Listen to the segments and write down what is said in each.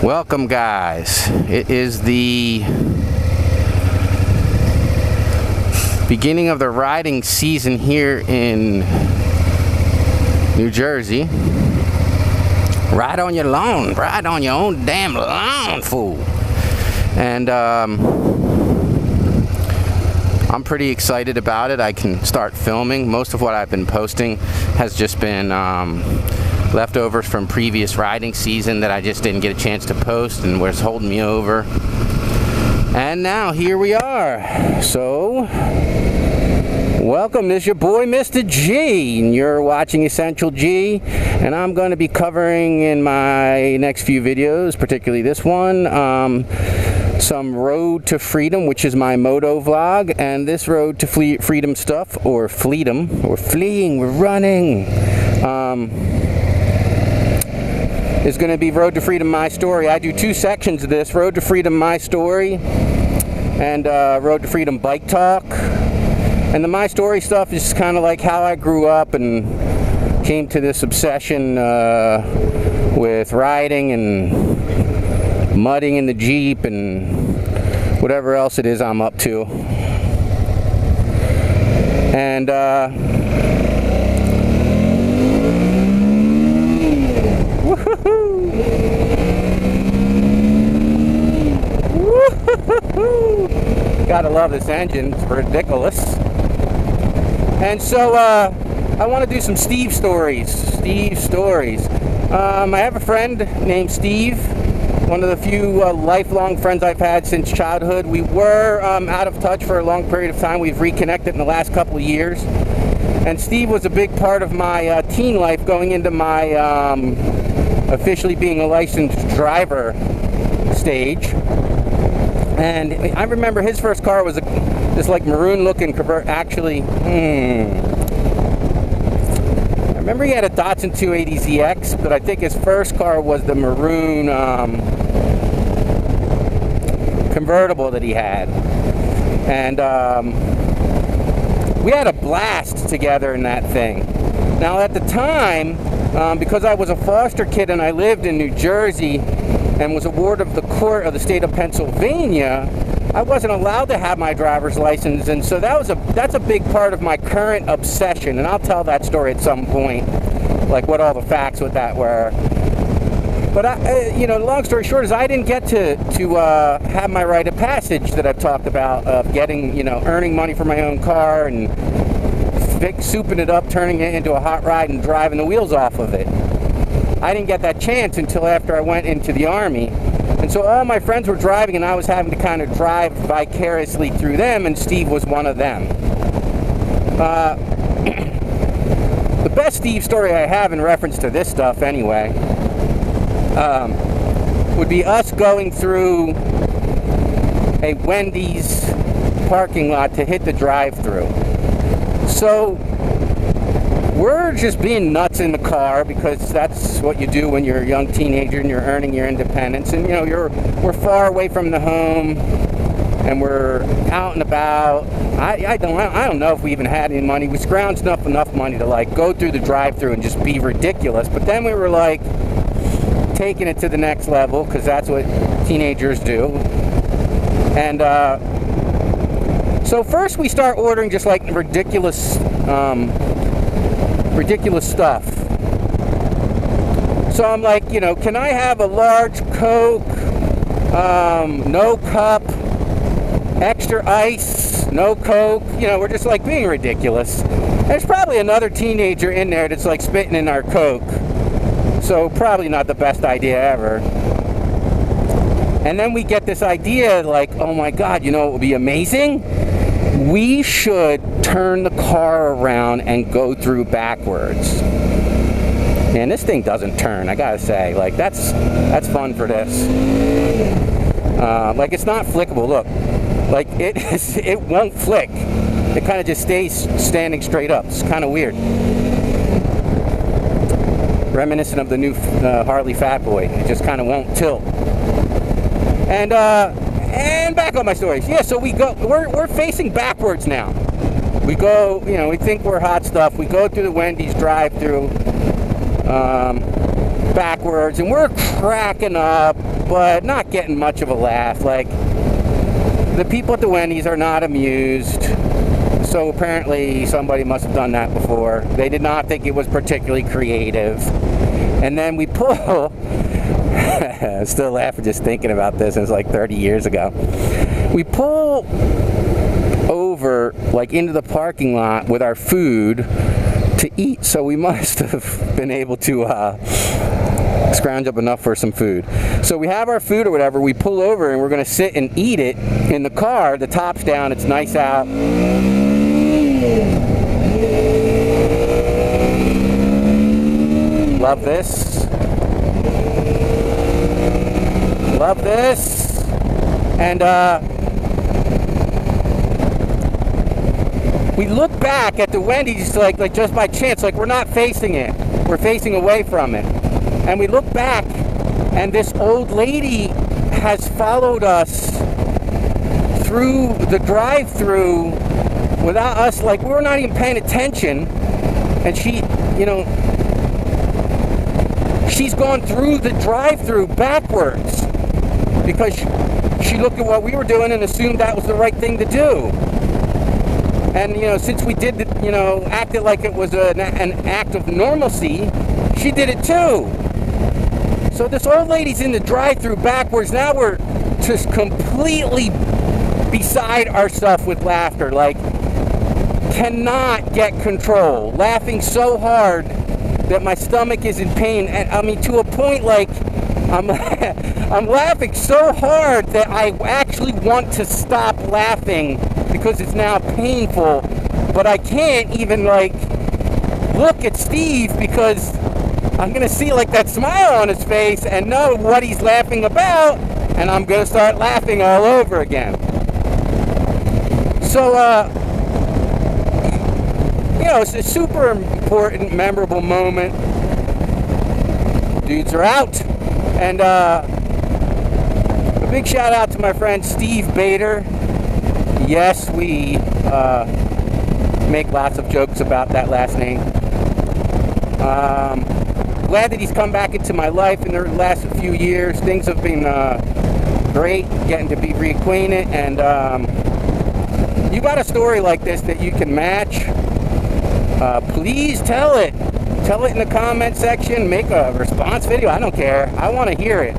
Welcome, guys. It is the beginning of the riding season here in New Jersey. Ride on your lawn. Ride on your own damn lawn, fool. And I'm pretty excited about it. I can start filming. Most of what I've been posting has just been leftovers from previous riding season that I just didn't get a chance to post and was holding me over. And now here we are. So welcome, this is your boy Mr. G, and you're watching Essential G, and I'm going to be covering in my next few videos, particularly this one, some Road to Freedom, which is my moto vlog, and this Road to Freedom stuff, or Fleedom, or fleeing, we're running, is going to be Road to Freedom My Story. I do two sections of this, Road to Freedom My Story and Road to Freedom Bike Talk. And the My Story stuff is kind of like how I grew up and came to this obsession with riding and mudding in the Jeep and whatever else it is I'm up to. And gotta love this engine, it's ridiculous. And so I want to do some Steve stories. I have a friend named Steve, one of the few lifelong friends I've had since childhood. We were out of touch for a long period of time. We've reconnected in the last couple of years. And Steve was a big part of my teen life going into my officially being a licensed driver stage. And I remember his first car was this like maroon looking convert. Actually, I remember he had a Datsun 280ZX, but I think his first car was the maroon convertible that he had. And we had a blast together in that thing. Now at the time, because I was a foster kid and I lived in New Jersey and was a ward of the court of the state of Pennsylvania, I wasn't allowed to have my driver's license, and so that's a big part of my current obsession, and I'll tell that story at some point, like what all the facts with that were. But long story short is I didn't get to have my rite of passage that I've talked about of getting, earning money for my own car and souping it up, turning it into a hot ride and driving the wheels off of it. I didn't get that chance until after I went into the Army. And so all my friends were driving and I was having to kind of drive vicariously through them, and Steve was one of them. The best Steve story I have in reference to this stuff anyway would be us going through a Wendy's parking lot to hit the drive-thru. So we're just being nuts in the car because that's what you do when you're a young teenager and you're earning your independence. And we're far away from the home and we're out and about. I don't know if we even had any money. We scrounged up enough money to like go through the drive-thru and just be ridiculous. But then we were like taking it to the next level because that's what teenagers do. And so first we start ordering just like ridiculous stuff. So I'm like, can I have a large Coke, no cup, extra ice, no Coke? We're just like being ridiculous. There's probably another teenager in there that's like spitting in our Coke. So probably not the best idea ever. And then we get this idea like, oh my God, what would be amazing? We should turn the car around and go through backwards. Man, this thing doesn't turn, I gotta say. Like, that's fun for this. Like, it's not flickable, look. Like, it won't flick. It kind of just stays standing straight up. It's kind of weird. Reminiscent of the new Harley Fat Boy. It just kind of won't tilt. And back on my stories. Yeah, so we're facing backwards now. We go, we think we're hot stuff. We go through the Wendy's drive-thru backwards, and we're cracking up. but not getting much of a laugh. Like, the people at the Wendy's are not amused. So apparently somebody must have done that before. They did not think it was particularly creative. And then we pull, I'm still laughing just thinking about this, and it's like 30 years ago. We pull over, like, into the parking lot with our food to eat, so we must have been able to scrounge up enough for some food. So we have our food or whatever, we pull over and we're going to sit and eat it in the car. The top's down, it's nice out. Love this. Love this. And we look back at the Wendy's like just by chance, like we're not facing it. We're facing away from it. And we look back and this old lady has followed us through the drive-thru without us, like we were not even paying attention. And she, you know, she's gone through the drive-thru backwards because she looked at what we were doing and assumed that was the right thing to do. And, you know, since we did, you know, acted like it was an act of normalcy, she did it too. So this old lady's in the drive-thru backwards. Now we're just completely beside ourselves with laughter. Like, cannot get control. Laughing so hard that my stomach is in pain. And I mean, to a point like I'm laughing so hard that I actually want to stop laughing because it's now painful. But I can't even, like, look at Steve because I'm going to see, like, that smile on his face and know what he's laughing about, and I'm going to start laughing all over again. So, you know, it's a super important, memorable moment. Dudes are out. And a big shout out to my friend Steve Bader. Yes, we make lots of jokes about that last name. Glad that he's come back into my life in the last few years. Things have been great, getting to be reacquainted. And you got a story like this that you can match, please tell it. Tell it in the comment section. Make a response video. I don't care. I want to hear it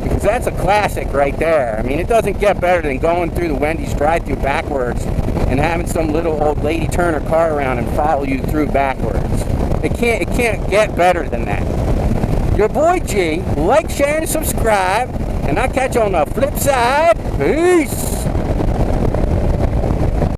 because that's a classic right there. I mean, it doesn't get better than going through the Wendy's drive-thru backwards and having some little old lady turn her car around and follow you through backwards. It can't get better than that. Your boy G. Like, share, and subscribe. And I'll catch you on the flip side. Peace.